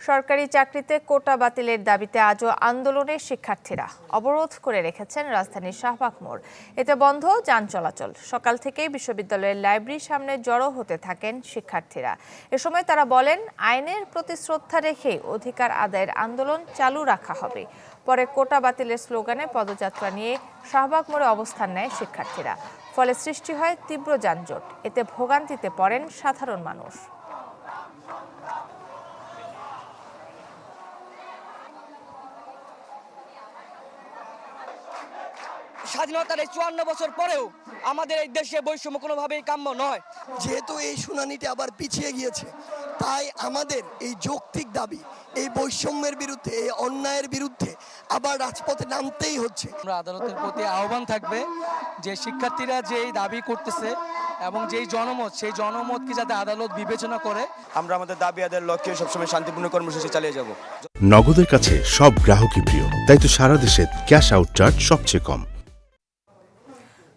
সরকারি চাকরিতে কোটা বাতিলের দাবিতে আজও আন্দোলনের শিক্ষার্থীরা অবরোধ করে রেখেছেন রাজধানীর শাহবাগ মোড়। এতে বন্ধ যান চলাচল। সকাল থেকেই বিশ্ববিদ্যালয়ের লাইব্রেরির সামনে জড়ো হতে থাকেন শিক্ষার্থীরা। এ সময় তারা বলেন, আইনের প্রতি শ্রদ্ধা রেখে অধিকার আদায়ের আন্দোলন চালু রাখা হবে। পরে কোটা বাতিলের স্লোগানে পদযাত্রা নিয়ে শাহবাগ মোড়ে অবস্থান নেয় শিক্ষার্থীরা। ফলে সৃষ্টি হয় তীব্র যানজট। এতে ভোগান্তিতে পড়েন সাধারণ মানুষ। স্বাধীনতার এই 54 বছর পরেও আমাদের এই দেশে বৈষম্য কোনোভাবেই কাম্য নয়। যেহেতু এই শুনানিটি আবার পিছিয়ে গিয়েছে, তাই আমাদের এই যৌক্তিক দাবি, এই বৈষম্যের বিরুদ্ধে, এই অন্যায়ের বিরুদ্ধে আবার রাজপথে নামতেই হচ্ছে। আমরা আদালতের প্রতি আহ্বান থাকবে যে শিক্ষার্থীরা যেই দাবি করতেছে এবং যেই জনমত, সেই জনমতকে যাতে আদালত বিবেচনা করে। আমরা আমাদের দাবি আদায়ের লক্ষ্যে সবসময় শান্তিপূর্ণ কর্মসূচি চালিয়ে যাব। নগদের কাছে সব গ্রাহকই প্রিয়, তাই তো সারা দেশে ক্যাশ আউট চার্জ সবচেয়ে কম।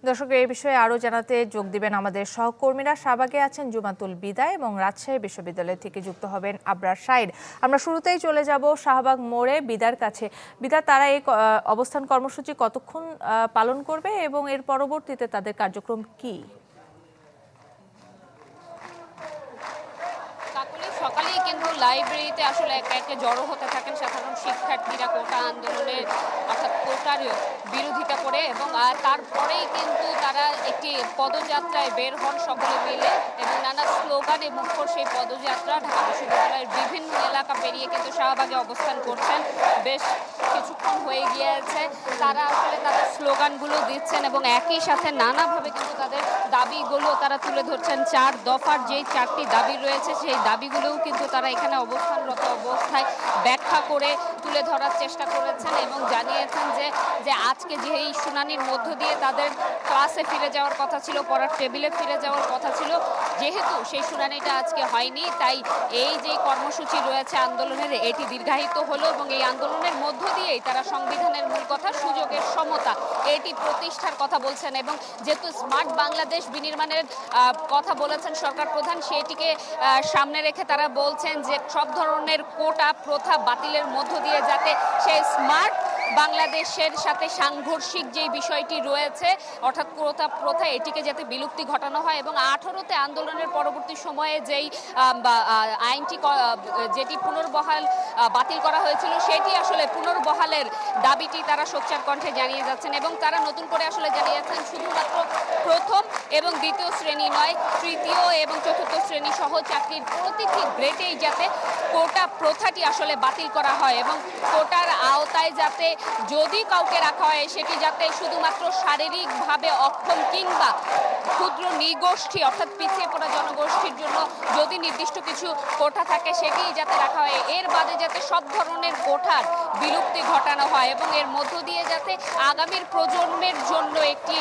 দর্শক, এই বিষয়ে আরো জানাতে যোগ দিবেন আমাদের সহকর্মীরা। শাহবাগে আছেন জুমাতুল বিদা এবং রাজশাহী বিশ্ববিদ্যালয় থেকে যুক্ত হবেন আবরার সাইদ। আমরা শুরুতেই চলে যাব শাহবাগ মোড়ে বিদার কাছে। বিদা, তারা এই অবস্থান কর্মসূচি কতক্ষণ পালন করবে এবং এর পরবর্তীতে তাদের কার্যক্রম কি? সকালেই কিন্তু লাইব্রেরিতে আসলে একে একে জড়ো হতে থাকেন সাধারণ শিক্ষার্থীরা কোটা আন্দোলনের অর্থাৎ কোটার বিরোধিতা করে, এবং তারপরেই কিন্তু তারা একটি পদযাত্রায় বের হন সকলে মিলে এবং নানা স্লোগানে মুখর সেই পদযাত্রা ঢাকা বিশ্ববিদ্যালয়ের বিভিন্ন এলাকা পেরিয়ে কিন্তু শাহবাগে অবস্থান করছেন। বেশ কিছুক্ষণ হয়ে গিয়েছে তারা আসলে তাদের স্লোগানগুলো দিচ্ছেন এবং একই সাথে নানাভাবে কিন্তু তাদের দাবিগুলো তারা তুলে ধরছেন। 4 দফার যেই 4টি দাবি রয়েছে সেই দাবিগুলোও কিন্তু তারা এখানে অবস্থানরত অবস্থায় ব্যাখ্যা করে তুলে ধরার চেষ্টা করেছেন এবং জানিয়েছেন যে আজকে যে এই শুনানির মধ্য দিয়ে তাদের ক্লাসে ফিরে যাওয়ার কথা ছিল, পড়ার টেবিলে ফিরে যাওয়ার কথা ছিল, যেহেতু সেই শুনানিটা আজকে হয়নি, তাই এই যে কর্মসূচি রয়েছে আন্দোলনের, এটি দীর্ঘায়িত হলো এবং এই আন্দোলনের মধ্য দিয়েই তারা সংবিধানের মূল কথা সুযোগের সমতা এটি প্রতিষ্ঠার কথা বলছেন। এবং যেহেতু স্মার্ট বাংলাদেশ বিনির্মাণের কথা বলেছেন সরকার প্রধান, সেটিকে সামনে রেখে তারা বলছেন যে সব ধরনের কোটা প্রথা বাতিলের মধ্য দিয়ে যাতে সেই স্মার্ট বাংলাদেশের সাথে সাংঘর্ষিক যে বিষয়টি রয়েছে অর্থাৎ কোটা প্রথা, এটিকে যাতে বিলুপ্তি ঘটানো হয় এবং 18তে আন্দোলনের পরবর্তী সময়ে যেই আইনটি যেটি পুনর্বহাল বাতিল করা হয়েছিল সেটি আসলে পুনর্বহালের দাবিটি তারা সোচ্চার কণ্ঠে জানিয়ে যাচ্ছেন এবং তারা নতুন করে আসলে জানিয়েছেন শুধুমাত্র প্রথম এবং দ্বিতীয় শ্রেণী নয়, তৃতীয় এবং চতুর্থ শ্রেণী সহ চাকরির প্রতিটি গ্রেডেই যাতে কোটা প্রথাটি আসলে বাতিল করা হয় এবং কোটার আওতায় যাতে যদি কাউকে রাখা হয় সেটি যাতে শুধুমাত্র শারীরিকভাবে অক্ষম কিংবা ক্ষুদ্র নৃগোষ্ঠী অর্থাৎ পিছিয়ে পড়া জনগোষ্ঠীর জন্য যদি নির্দিষ্ট কিছু কোঠা থাকে সেটিই যাতে রাখা হয়, এর বাদে যাতে সব ধরনের কোঠার বিলুপ্তি ঘটানো হয় এবং এর মধ্য দিয়ে যাতে আগামীর প্রজন্মের জন্য একটি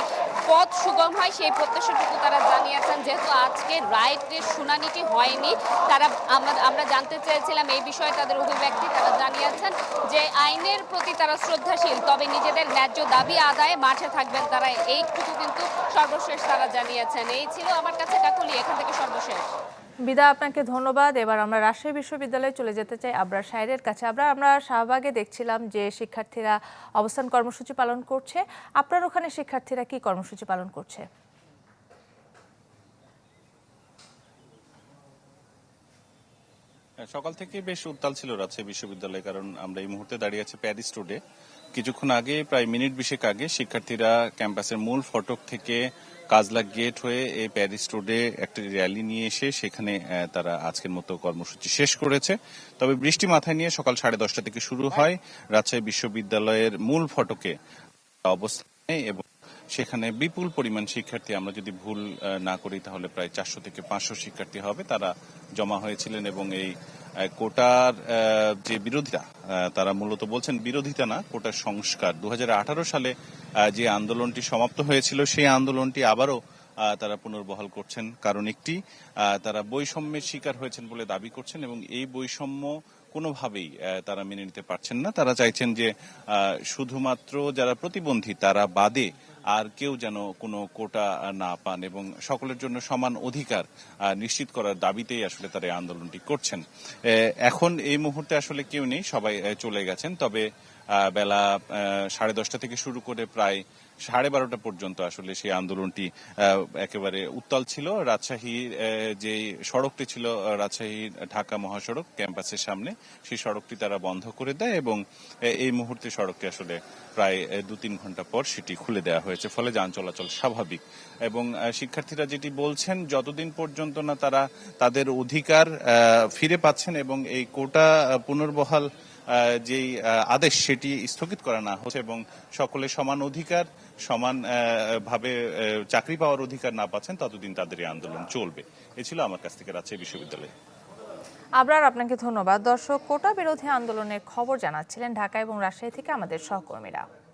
পথ সুগম হয় সেই প্রত্যাশাটুকু তারা জানিয়েছেন। যেহেতু আজকে রায়ের শুনানিটি হয়নি, তারা আমরা জানতে চেয়েছিলাম এই বিষয়ে তাদের অভিব্যক্তি। তারা জানিয়েছেন যে আইনের প্রতি তারা শ্রদ্ধাশীল, তবে নিজেদের ন্যায্য দাবি আদায়ে মাঠে থাকবেন তারা, এইটুকু কিন্তু সর্বশেষ তারা জানিয়েছেন। এই ছিল আমার কাছে কাকুলি, এখান থেকে সর্বশেষ। বিদা, আপনাকে ধন্যবাদ। এবার আমরা রাজশাহী বিশ্ববিদ্যালয়ে চলে যেতে চাই আবরার সাইদের কাছে। আমরা শাহবাগে দেখছিলাম যে শিক্ষার্থীরা অবস্থান কর্মসূচি পালন করছে। আপনার ওখানে শিক্ষার্থীরা কি কর্মসূচি পালন করছে? সকাল থেকে বেশ উত্তাল ছিল রাজশাহী বিশ্ববিদ্যালয়, কারণ আমরা এই মুহূর্তে দাঁড়িয়ে আছি প্যারিস রোডে। কিছুক্ষণ আগে, প্রায় মিনিট 20 আগে, শিক্ষার্থীরা ক্যাম্পাসের মূল ফটক থেকে কাজলা গেট হয়ে এই প্যারিস রোডে একটি র্যালি নিয়ে এসে সেখানে তারা আজকের মতো কর্মসূচি শেষ করেছে। তবে বৃষ্টি মাথায় নিয়ে সকাল 10:30 থেকে শুরু হয় রাজশাহী বিশ্ববিদ্যালয়ের মূল ফটকে অবস্থানে এবং সেখানে বিপুল পরিমাণ শিক্ষার্থী, আমরা যদি ভুল না করি তাহলে প্রায় 400 থেকে 500 শিক্ষার্থী হবে, তারা জমা হয়েছিলেন এবং এই কোটার যে বিরোধিতা, তারা মূলত বলছেন বিরোধিতা না, কোটার সংস্কার 2018 সালে যে আন্দোলনটি সমাপ্ত হয়েছিল সেই আন্দোলনটি আবারও তারা পুনর্বহাল করছেন। কারণ একটি, তারা বৈষম্যের শিকার হয়েছেন বলে দাবি করছেন এবং এই বৈষম্য কোনোভাবেই তারা মেনে নিতে পারছেন না। তারা চাইছেন যে শুধুমাত্র যারা প্রতিবন্ধী তারা বাদে আর কেউ যেন কোনো কোটা না পান এবং সকলের জন্য সমান অধিকার নিশ্চিত করার দাবিতেই আসলে তারা এই আন্দোলনটি করছেন। এখন এই মুহূর্তে আসলে কেউ নেই, সবাই চলে গেছেন। তবে বেলা 10:30 থেকে শুরু করে প্রায় 12:30 পর্যন্ত আসলে সেই আন্দোলনটি একেবারে উত্তাল ছিল। রাজশাহীর যে সড়কটি ছিল, রাজশাহী ঢাকা মহাসড়ক ক্যাম্পাসের সামনে, সেই সড়কটি তারা বন্ধ করে দেয় এবং এই মুহূর্তে সড়কটি আসলে প্রায় 2-3 ঘন্টা পর সেটি খুলে দেওয়া হয়েছে, ফলে যান চলাচল স্বাভাবিক। এবং শিক্ষার্থীরা যেটি বলছেন, যতদিন পর্যন্ত না তারা তাদের অধিকার ফিরে পাচ্ছেন এবং এই কোটা পুনর্বহাল যেই আদেশ সেটি স্থগিত করা না হচ্ছে এবং সকলে সমান অধিকার, সমান ভাবে চাকরি পাওয়ার অধিকার না পাচ্ছেন, ততদিন তাদের এই আন্দোলন চলবে। এ ছিল আমার কাছ থেকে রাজশাহী বিশ্ববিদ্যালয়। আবরার, আপনাকে ধন্যবাদ। দর্শক, কোটা বিরোধী আন্দোলনের খবর জানাচ্ছিলেন ঢাকা এবং রাজশাহী থেকে আমাদের সহকর্মীরা।